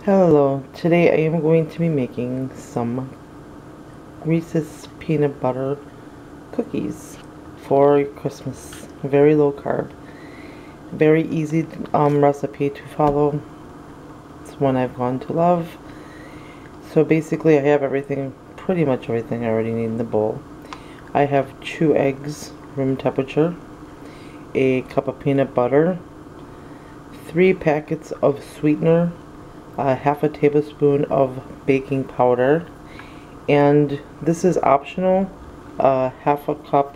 Hello, today I am going to be making some Reese's peanut butter cookies for Christmas. Very low carb, very easy recipe to follow. It's one I've gone to love. So basically I have everything, pretty much everything I already need in the bowl. I have 2 eggs, room temperature, a cup of peanut butter, 3 packets of sweetener, half a tablespoon of baking powder, and this is optional, a half a cup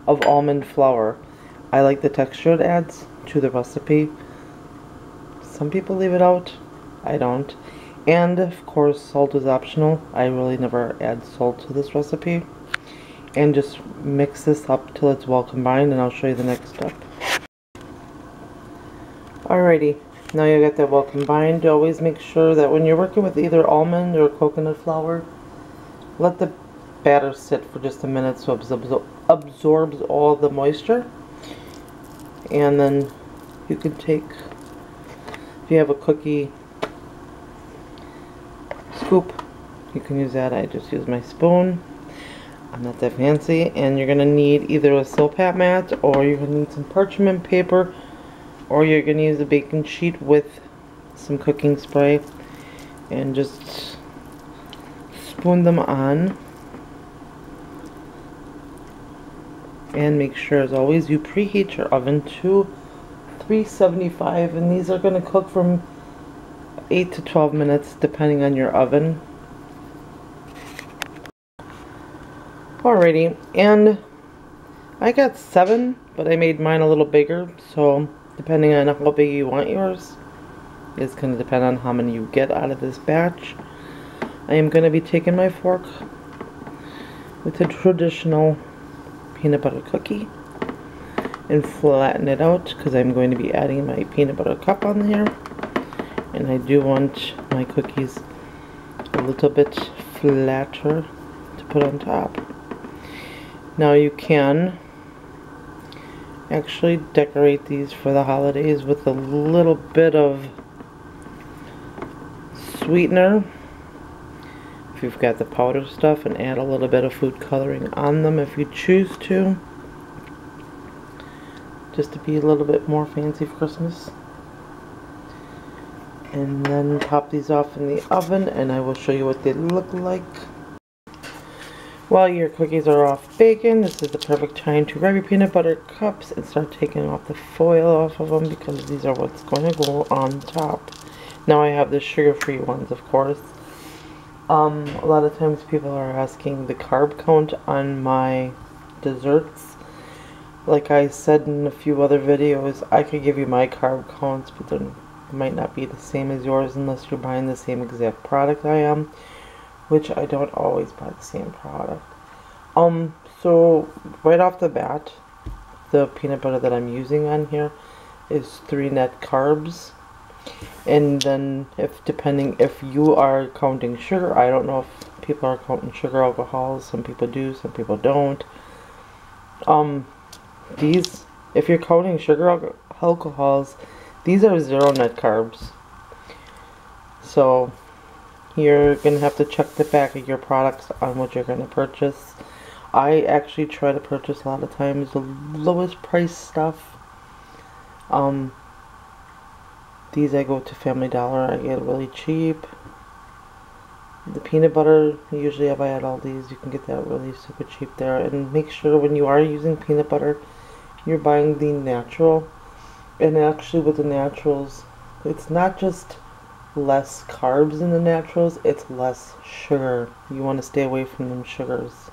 of almond flour. I like the texture it adds to the recipe. Some people leave it out, I don't. And of course salt is optional. I really never add salt to this recipe. And just mix this up till it's well combined, and I'll show you the next step. Alrighty, now you got that well combined. Always make sure that when you're working with either almond or coconut flour, let the batter sit for just a minute so it absorbs all the moisture. And then you can take, if you have a cookie scoop, you can use that. I just use my spoon. I'm not that fancy. And you're going to need either a silpat mat, or you're going to need some parchment paper, or you're going to use a baking sheet with some cooking spray, and just spoon them on. And make sure, as always, you preheat your oven to 375, and these are going to cook from 8 to 12 minutes depending on your oven. Alrighty, and I got 7, but I made mine a little bigger, so depending on how big you want yours, it's going to depend on how many you get out of this batch. I am going to be taking my fork with a traditional peanut butter cookie and flatten it out, because I'm going to be adding my peanut butter cup on here, and I do want my cookies a little bit flatter to put on top. Now you can actually decorate these for the holidays with a little bit of sweetener if you've got the powder stuff, and add a little bit of food coloring on them if you choose to, just to be a little bit more fancy for Christmas. And then pop these off in the oven, and I will show you what they look like. While your cookies are off baking, this is the perfect time to grab your peanut butter cups and start taking off the foil off of them, because these are what's going to go on top. Now I have the sugar-free ones, of course. A lot of times people are asking the carb count on my desserts. Like I said in a few other videos, I could give you my carb counts, but they might not be the same as yours unless you're buying the same exact product I am, which I don't always buy the same product. So right off the bat, the peanut butter that I'm using on here is 3 net carbs. And then depending if you are counting sugar, I don't know if people are counting sugar alcohols. Some people do, some people don't. These, if you're counting sugar alcohols, these are 0 net carbs. So you're going to have to check the back of your products on what you're going to purchase. I actually try to purchase a lot of times the lowest price stuff. These I go to Family Dollar, I get really cheap. The peanut butter, usually if I add all these, you can get that really super cheap there. And make sure when you are using peanut butter, you're buying the natural. And actually with the naturals, it's not just less carbs in the naturals, it's less sugar. You want to stay away from them sugars.